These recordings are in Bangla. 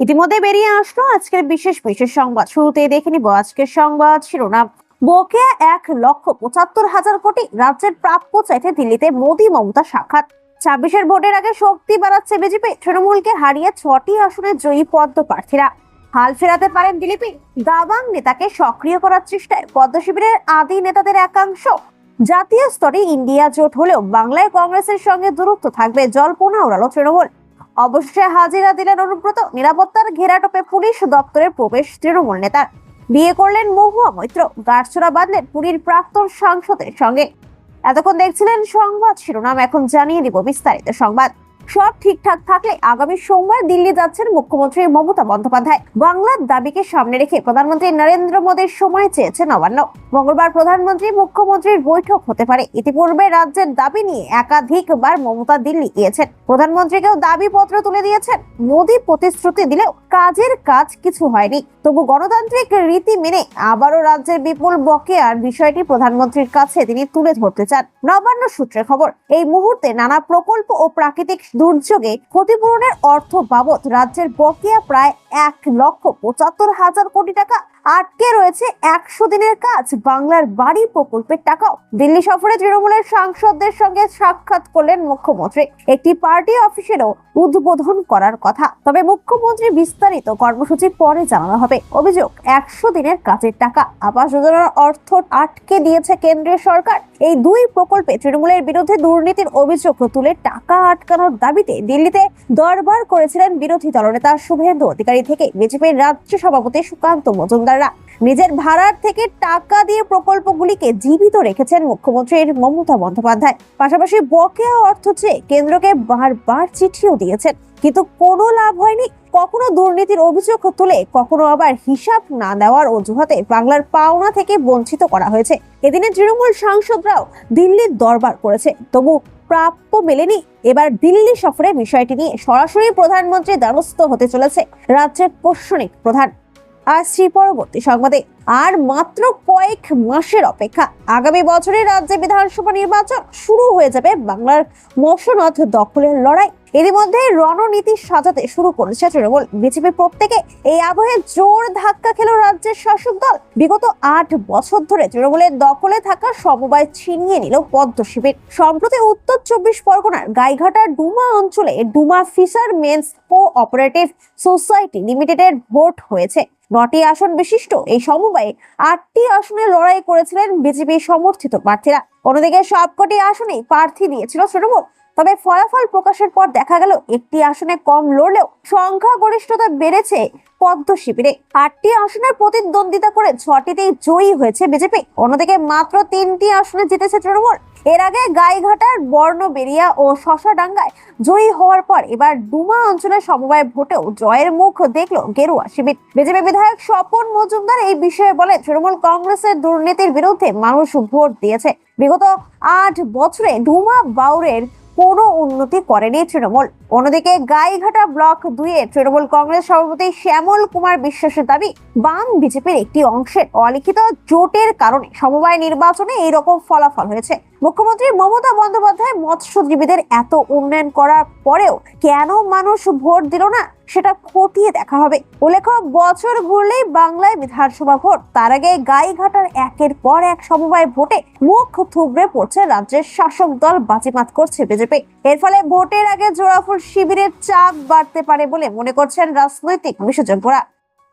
ইতিমধ্যে বেরিয়ে আসলো আজকের বিশেষ বিশেষ সংবাদ। শুরুতেই দেখে নিব আজকের সংবাদ শিরোনাম। বকেয়া 1,75,000 কোটি, রাজ্যের প্রাপ্য চাইতে দিল্লিতে মোদী মমতা সাক্ষাৎ। 26-এর ভোটের আগে শক্তি বাড়াচ্ছে বিজেপি, তৃণমূলকে হারিয়ে 6টি আসনে জয়ী পদ্ম প্রার্থীরা। হাল ফেরাতে পারেন দিলীপই, দাবাং নেতাকে সক্রিয় করার চেষ্টায় পদ্ম শিবিরের আদি নেতাদের একাংশ। জাতীয় স্তরে ইন্ডিয়া জোট হলেও বাংলায় কংগ্রেসের সঙ্গে দূরত্ব থাকবে, জল্পনা উড়ালো তৃণমূল। অবশেষে হাজিরা দিলেন অনুব্রত, নিরাপত্তার ঘেরাটোপে পুলিশ দপ্তরে প্রবেশ তৃণমূল নেতার। বিয়ে করলেন মহুয়া মৈত্র, গাঁটছড়া বাঁধলেন পুরীর প্রাক্তন সাংসদের সঙ্গে। এতক্ষণ দেখছিলেন সংবাদ শিরোনাম, এখন জানিয়ে দিব বিস্তারিত সংবাদ। সব ঠিকঠাক থাকলে আগামী সোমবার দিল্লি যাচ্ছেন মুখ্যমন্ত্রী মমতা বন্দ্যোপাধ্যায়। বাংলার দাবিকে সামনে রেখে প্রধানমন্ত্রী নরেন্দ্র মোদীর সময় চেয়েছে নবান্ন। মঙ্গলবার প্রধানমন্ত্রী মুখ্যমন্ত্রীর বৈঠক হতে পারে। ইতিপূর্বে রাজ্যের দাবি নিয়ে একাধিকবার মমতা দিল্লি গিয়েছেন, প্রধানমন্ত্রীকেও দাবি পত্র তুলে দিয়েছেন। মোদী প্রতিশ্রুতি দিলেও কাজের কাজ কিছু হয়নি। তবু গণতান্ত্রিক রীতি মেনে আবারও রাজ্যের বিপুল বকেয়ার বিষয়টি প্রধানমন্ত্রীর কাছে তিনি তুলে ধরতে চান। নবান্ন সূত্রের খবর, এই মুহূর্তে নানা প্রকল্প ও প্রাকৃতিক দুর্যোগে ক্ষতিপূরণের অর্থ বাবদ রাজ্যের বকেয়া প্রায় 1,75,000 কোটি টাকা। আটকে রয়েছে 100 দিনের কাজ, বাংলার বাড়ি প্রকল্পের টাকাও। দিল্লি সফরে তৃণমূলের সাংসদদের সঙ্গে সাক্ষাৎ করলেন মুখ্যমন্ত্রী। একটি পার্টি অফিসেরও উদ্বোধন করার কথা। তবে মুখ্যমন্ত্রী বিস্তারিত কর্মসূচি পরে জানানো হবে। অভিযোগ, 100 দিনের কাজের টাকা, আবাস যোজনার অর্থ আটকে দিয়েছে কেন্দ্রীয় সরকার। এই দুই প্রকল্পে তৃণমূলের বিরুদ্ধে দুর্নীতির অভিযোগ তুলে টাকা আটকানোর দাবিতে দিল্লিতে দরবার করেছিলেন বিরোধী দলনেতা শুভেন্দু অধিকারী থেকে বিজেপির রাজ্য সভাপতি সুকান্ত মজুমদাররা। নিজের ভাড়ার থেকে টাকা দিয়ে প্রকল্পগুলিকে জীবিত রেখেছেন মুখ্যমন্ত্রীর মমতা বন্দ্যোপাধ্যায়। পাশাপাশি বকেয়া অর্থ চেয়ে কেন্দ্রকে বারবার চিঠিও দিয়েছেন, কিন্তু কোনো লাভ হয়নি। কখনো দুর্নীতির অভিযোগ তুলে, কখনো আবার হিসাব না দেওয়ার অজুহাতে বাংলার পাওনা থেকে বঞ্চিত করা হয়েছে। এদিনে তৃণমূল সাংসদরাও দিল্লির দরবার করেছে, তবু প্রাপ্য মেলেনি। এবার দিল্লি সফরে বিষয়টি নিয়ে সরাসরি প্রধানমন্ত্রী দ্বারস্থ হতে চলেছে রাজ্যের প্রশাসনিক প্রধান। আসছি পরবর্তী সংবাদে। আর মাত্র কয়েক মাসের অপেক্ষা, আগামী বছরে রাজ্যে বিধানসভা নির্বাচন শুরু হয়ে যাবে। বাংলার মসনদ দখলের লড়াই ইতিমধ্যে রণনীতি সাজাতে শুরু করেছে তৃণমূল। বিজেপি প্রত্যেকে এই আবহে জোর ধাক্কা খেল রাজ্যের শাসক দল। বিগত 8 বছর ধরে তৃণমূলের দখলে থাকা সমবায় ছিনিয়ে নিল পদ্ম শিবির। সম্প্রতি উত্তর 24 পরগনার গাইঘাটার ডুমা অঞ্চলে ডুমা ফিশারমেন্স কোঅপারেটিভ সোসাইটি লিমিটেডের ভোট হয়েছে। 9টি আসন বিশিষ্ট এই সমবায়ে 8টি আসনে লড়াই করেছিলেন বিজেপি সমর্থিত প্রার্থীরা। অন্যদিকে সবকটি আসনেই প্রার্থী দিয়েছিল তৃণমূল। তবে ফলাফল প্রকাশের পর দেখা গেল একটি আসনে কম লড়লেও সংখ্যাগরিষ্ঠতা বেড়েছে পদ্ম শিবিরে। 8টি আসনের প্রতিদ্বন্দ্বিতা করে 6টিতেই জয়ী হয়েছে বিজেপি। অন্যদিকে মাত্র 3টি আসনে জিতেছে তৃণমূল। এর আগে গাইঘাটার বর্ণবেরিয়া ও শশাডাঙ্গায় জয়ী হওয়ার পর এবার ডুমা অঞ্চলের সমবায় ভোটেও জয়ের মুখ দেখলো গেরুয়া শিবির। বিজেপি বিধায়ক স্বপন মজুমদার এই বিষয়ে বলে, তৃণমূল কংগ্রেসের দুর্নীতির বিরুদ্ধে মানুষ ভোট দিয়েছে। বিগত 8 বছরে ডুমা বাউরের কোনো উন্নতি করেনি তৃণমূল। অন্যদিকে গাইঘাটা ব্লক 2-এ তৃণমূল কংগ্রেস সভাপতি শ্যামল কুমার বিশ্বাসের দাবি, বাম বিজেপির একটি অংশের অলিখিত জোটের কারণে সমবায় নির্বাচনে এইরকম ফলাফল হয়েছে। মুখ্যমন্ত্রী মমতা বন্দ্যোপাধ্যায় মৎস্যজীবীদের এত উন্নয়ন করার পরেও কেন মানুষ ভোট দিল না, সেটা খতিয়ে দেখা হবে। উল্লেখ্য, বছর ঘুরলেই বাংলায় বিধানসভা ভোট। তার আগে গাইঘাটার একের পর এক সমবায় ভোটে মুখ থুবড়ে পড়ছে রাজ্যের শাসক দল, বাজিমাত করছে বিজেপি। এর ফলে ভোটের আগে জোড়াফুল শিবিরের চাপ বাড়তে পারে বলে মনে করছেন রাজনৈতিক বিশেষজ্ঞরা।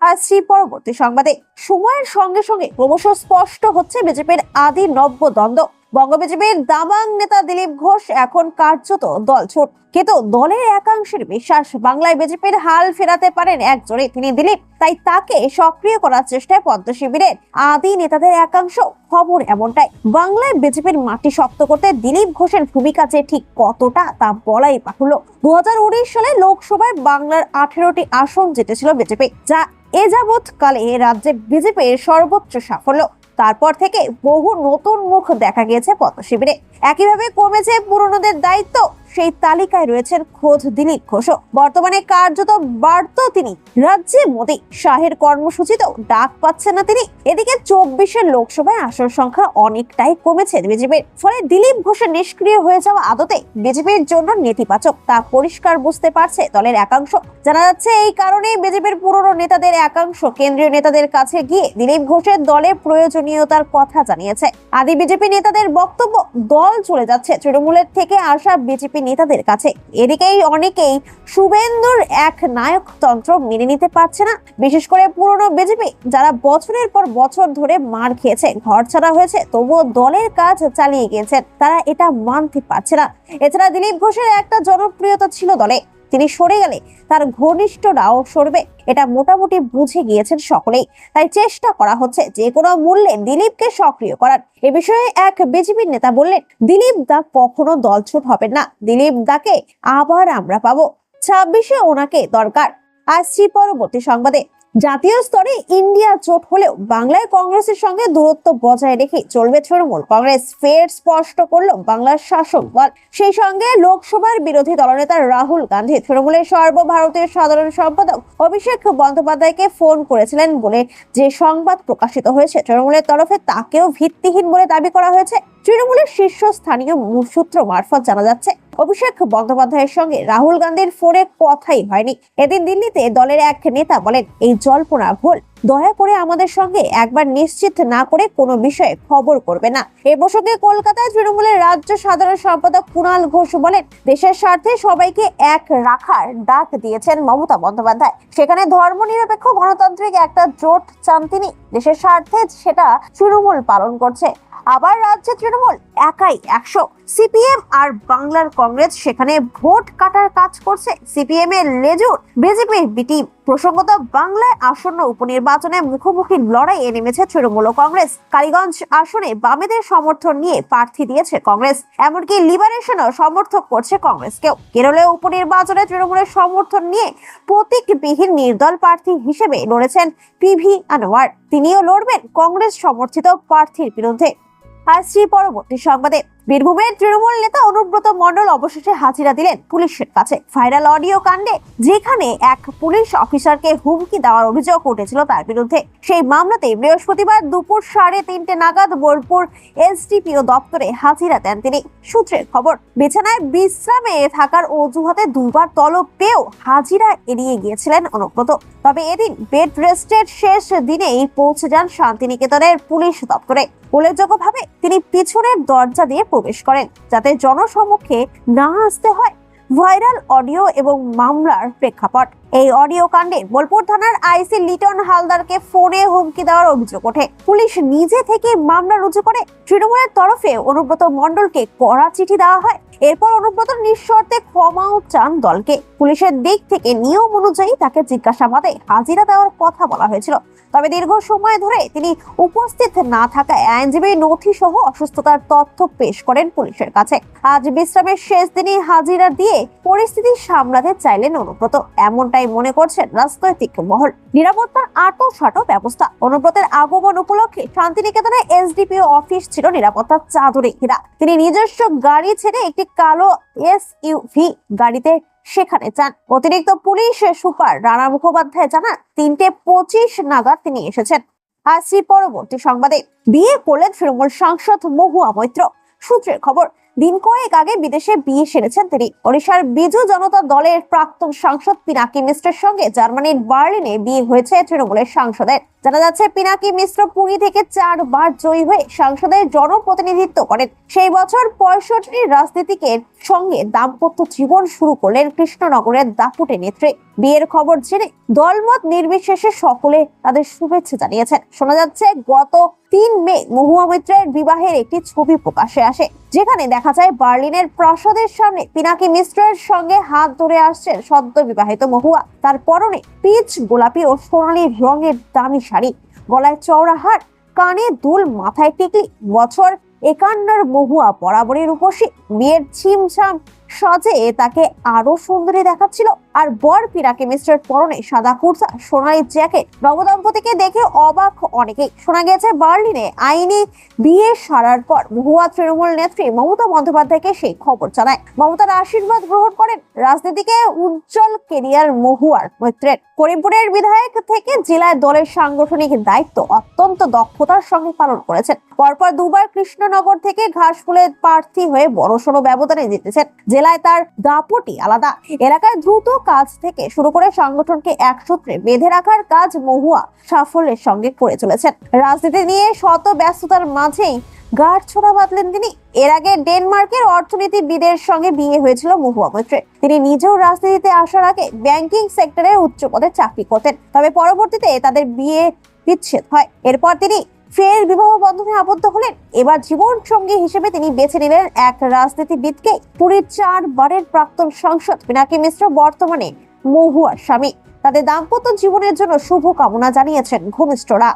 আসছি পরবর্তী সংবাদে। সময়ের সঙ্গে সঙ্গে ক্রমশ স্পষ্ট হচ্ছে বিজেপির আদি নব্য দ্বন্দ্ব। বঙ্গ বিজেপির দাবাং নেতা দিলীপ ঘোষ এখন কার্যত দলছুট, কিন্তু দলের একাংশের বিশ্বাস বাংলায় বিজেপির হাল ফেরাতে পারেন একজনই, তিনি দিলীপ। তাই তাকে সক্রিয় করার চেষ্টায় পদ্ম শিবিরের আদি নেতাদের একাংশ। খবর এমনটাই, বাংলায় বিজেপির মাটি শক্ত করতে দিলীপ ঘোষের ভূমিকা যে ঠিক কতটা তা বলাই বাহুল্য। 2019 সালে লোকসভায় বাংলার 18টি আসন জিতেছিল বিজেপি, যা এ যাবৎ কালে রাজ্যে বিজেপির সর্বোচ্চ সাফল্য। তারপর থেকে বহু নতুন মুখ দেখা গিয়েছে পদ্ম শিবিরে। একইভাবে কমেছে পুরনোদের দায়িত্ব। সেই তালিকায় রয়েছেন খোদ দিলীপ ঘোষও। বর্তমানে কার্যত বার্ত তিনি রাজ্যে মোদী শাহের কর্মসূচিতেও ডাক পাচ্ছেন না তিনি। এদিকে 24 লোকসভায় আসন সংখ্যা অনেকটাই কমেছে বিজেপির, ফলে দিলীপ ঘোষের নিষ্ক্রিয় হয়ে যাওয়া আদতে বিজেপির জন্য নেতিবাচক তা পরিষ্কার বুঝতে পারছে দলের একাংশ। জানা যাচ্ছে এই কারণেই বিজেপির পুরনো নেতাদের একাংশ কেন্দ্রীয় নেতাদের কাছে গিয়ে দিলীপ ঘোষের দলে প্রয়োজনীয়তার কথা জানিয়েছে। আদি বিজেপি নেতাদের বক্তব্য, দল চলে যাচ্ছে তৃণমূলের থেকে আসা বিজেপি নেতাদের কাছে। এদিকেই অনেকেই শুভেন্দুর এক নায়কতন্ত্র মেনে নিতে পারছে না, বিশেষ করে পুরনো বিজেপি যারা বছরের পর বছর ধরে মার খেয়েছে, ঘর ছাড়া হয়েছে, তবুও দলের কাজ চালিয়ে গিয়েছেন, তারা এটা মানতে পারছে না। এছাড়া দিলীপ ঘোষের একটা জনপ্রিয়তা ছিল দলে, তিনি সরে গেলে তার ঘনিষ্ঠরাও সরবে, এটা মোটামুটি বুঝে গিয়েছেন সকলেই। তাই চেষ্টা করা হচ্ছে যে কোনো মূল্যে দিলীপকে সক্রিয় করার। এ বিষয়ে এক বিজেপির নেতা বললেন, দিলীপ দা কখনো দলছুট হবেন না, দিলীপ দাকে আবার আমরা পাবো, 26-এ ওনাকে দরকার। আসছি পরবর্তী সংবাদে। জাতীয় স্তরে ইন্ডিয়া জোট হলেও বাংলায় কংগ্রেসের সঙ্গে দূরত্ব বজায় রেখে চলবে তৃণমূল কংগ্রেস, ফের স্পষ্ট করলো বাংলার শাসক দল। সেই সঙ্গে লোকসভার বিরোধী দলনেতা রাহুল গান্ধী তৃণমূলের সর্বভারতীয় সাধারণ সম্পাদক অভিষেক বন্দ্যোপাধ্যায়কে ফোন করেছিলেন বলে যে সংবাদ প্রকাশিত হয়েছে তৃণমূলের তরফে, তাকেও ভিত্তিহীন বলে দাবি করা হয়েছে। তৃণমূলের শীর্ষস্থানীয় সূত্র মারফত জানা যাচ্ছে, অভিষেক বন্দ্যোপাধ্যায়ের সঙ্গে রাহুল গান্ধীর ফোনে কথাই হয়নি। এদিন দিল্লিতে দলের এক নেতা বলেন, এই জল্পনা ভুল, দয়া করে আমাদের সঙ্গে একবার নিশ্চিত না করে কোনো বিষয়ে খবর করবে না। এ প্রসঙ্গে কলকাতায় তৃণমূলের রাজ্য সাধারণ সম্পাদক কুণাল ঘোষ বলেন, দেশের স্বার্থে সবাইকে এক রাখার ডাক দিয়েছেন মমতা বন্দ্যোপাধ্যায়, সেখানে ধর্মনিরপেক্ষ গণতান্ত্রিক একটা জোট চান তিনি। দেশের স্বার্থে সেটা তৃণমূল পালন করছে। আবার রাজ্যে তৃণমূল একাই 100, সিপিএম আর বাংলার কংগ্রেস সেখানে ভোট কাটার কাজ করছে। সিপিএম এর লেজুর বিজেপির বিটি। প্রসঙ্গত বাংলায় আসন্ন উপনির্বাচনে মুখোমুখি লড়াইয়ে নেমেছে তৃণমূল ও কংগ্রেস। কালীগঞ্জ আসনে বামেদের সমর্থন নিয়ে প্রার্থী দিয়েছে কংগ্রেস, এমনকি লিবারেশনও সমর্থক করছে কংগ্রেসকেও। কেরলে উপনির্বাচনে তৃণমূলের সমর্থন নিয়ে প্রতীকবিহীন নির্দল প্রার্থী হিসেবে লড়েছেন পিভি আনোয়ার, তিনিও লড়বেন কংগ্রেস সমর্থিত প্রার্থীর বিরুদ্ধে। আসছি পরবর্তী সংবাদে। বীরভূমের তৃণমূল নেতা অনুব্রত মণ্ডল অবশেষে হাজিরা দিলেন পুলিশের কাছে ভাইরাল অডিও কাণ্ডে, যেখানে এক পুলিশ অফিসারকে হুমকি দেওয়ার অভিযোগ উঠেছিল তার বিরুদ্ধে। সেই মামলাতে বৃহস্পতিবার দুপুর 3:30 নাগাদ বোলপুর এসডিপিও দপ্তরে হাজিরা দেন তিনি। সূত্রের খবর, বিছানায় বিশ্রামে থাকার অজুহাতে দুবার তলব পেয়েও হাজিরা এড়িয়ে গিয়েছিলেন অনুব্রত। তবে এদিন বেড রেস্টের শেষ দিনেই পৌঁছে যান শান্তিনিকেতনের পুলিশ দপ্তরে। উল্লেখযোগ্যভাবে তিনি পিছনের দরজা দিয়ে প্রবেশ করেন যাতে জনসমক্ষে না আসতে হয়। ভাইরাল অডিও এবং মামলার প্রেক্ষাপট, এই অডিও কাণ্ডে বোলপুর থানার আইসি লিটন হালদারকে ফোনে হুমকি দেওয়ার অভিযোগ ওঠে। পুলিশ নিজে থেকে মামলা রুজু করে। তৃণমূলের তরফে অনুব্রত মণ্ডলকে কড়া চিঠি দেওয়া হয়। এরপর অনুব্রত নিঃশর্তে ক্ষমাও চান দলকে। পুলিশের দিক থেকে নিয়ম অনুযায়ী তাকে জিজ্ঞাসাবাদে হাজিরা দেওয়ার কথা বলা হয়েছিল, তবে দীর্ঘ সময় ধরে তিনি উপস্থিত না থাকায় আইনজীবী নথি সহ অসুস্থতার তথ্য পেশ করেন পুলিশের কাছে। আজ বিশ্রামের শেষ দিনে হাজিরা দিয়ে পরিস্থিতি সামলাতে চাইলেন অনুব্রত, এমনটাই মনে করছেন রাজনৈতিক মহল। নিরাপত্তার আঁটো ব্যবস্থা। অনুব্রতের আগমন উপলক্ষে শান্তিনিকেতনে এসডিপিও অফিস ছিল নিরাপত্তার চাদরে ঘেরা। তিনি নিজস্ব গাড়ি ছেড়ে একটি কালো এসইউভি গাড়িতে সেখানে যান। অতিরিক্ত পুলিশ সুপার রানা মুখোপাধ্যায় জানান, 3:25 নাগাদ তিনি এসেছেন। আসছি পরবর্তী সংবাদে। বিয়ে করলেন তৃণমূল সাংসদ মহুয়া মৈত্র। সূত্রের খবর, দিন কয়েক আগে বিদেশে বিয়ে সেরেছেন তিনি। ওড়িশার বিজু জনতা দলের প্রাক্তন সাংসদ পিনাকি মিশ্রের সঙ্গে জার্মানির বার্লিনে বিয়ে হয়েছে তৃণমূলের সাংসদের। জানা যাচ্ছে, পিনাকি মিশ্র পুরী থেকে 4 বার জয়ী হয়ে সংসদের জনপ্রতিনিধিত্ব করেন। সেই বছর 65 রাজনীতিকের সঙ্গে দাম্পত্য জীবন শুরু করলেন কৃষ্ণনগরের দাপুটে নেত্রী। বিয়ের খবর জেনে দলমত নির্বিশেষে সকলে তাদের শুভেচ্ছা জানিয়েছেন। শোনা যাচ্ছে, গত 3 মে মহুয়া মৈত্রের বিবাহের একটি ছবি প্রকাশ্যে আসে, যেখানে দেখা যায় বার্লিনের প্রাসাদের সামনে পিনাকি মিশ্রের সঙ্গে হাত ধরে আসছেন সদ্য বিবাহিত মহুয়া। তার পরনে পিচ গোলাপি ও সোনালী রঙের দামি শাড়ি, গলায় চওড়া হার, কানে দুল, মাথায় টিকলি। বছর 51 মহুয়া বরাবরই রূপসী। বিয়ের ছিমছাম সাজে তাকে আরো সুন্দরী দেখাচ্ছিল। আর বর পিনাকি মিশ্রের পরনে সাদা কুর্তা, সোনালী জ্যাকেট। নবদম্পতিকে দেখে অবাক অনেকেই। শোনা গেছে বার্লিনে আইনি বিয়ে সারার পর মহুয়া তৃণমূল নেত্রী মমতা বন্দ্যোপাধ্যায়কে সেই খবর জানায়। মমতার আশীর্বাদ গ্রহণ করেন রাজনীতিকে উজ্জ্বল কেরিয়ার মহুয়ার মৈত্রের। করিমপুরের বিধায়ক থেকে জেলায় দলের সাংগঠনিক দায়িত্ব অত্যন্ত দক্ষতার সঙ্গে পালন করেছেন। পরপর দুবার কৃষ্ণনগর থেকে ঘাসফুলের প্রার্থী হয়ে বড়সড় ব্যবধানে জিতেছেন। জেলায় তার দাপটি আলাদা। এলাকায় দ্রুত কাজ থেকে শুরু করে সংগঠনকে এক সূত্রে বেঁধে রাখার কাজ মহুয়া সাফল্যের সঙ্গে করে চলেছেন। রাজনীতি নিয়ে শত ব্যস্ততার মাঝেই গাঁটছড়া বাঁধলেন তিনি। এর আগে ডেনমার্কের অর্থনীতিবিদের সঙ্গে বিয়ে হয়েছিল মহুয়া মৈত্রের। তিনি নিজেও রাজনীতিতে আসার আগে ব্যাংকিং সেক্টরে উচ্চ পদে চাকরি করতেন। তবে পরবর্তীতে তাদের বিয়ে বিচ্ছেদ হয়। এরপর তিনি ফের বিবাহ বন্ধনে আবদ্ধ হলেন। এবার জীবন সঙ্গী হিসেবে তিনি বেছে নিলেন এক রাজনীতিবিদকে। পুরীর 4 বারের প্রাক্তন সাংসদ পিনাকি মিশ্র বর্তমানে মহুয়ার স্বামী। তাদের দাম্পত্য জীবনের জন্য শুভ কামনা জানিয়েছেন ঘনিষ্ঠরা।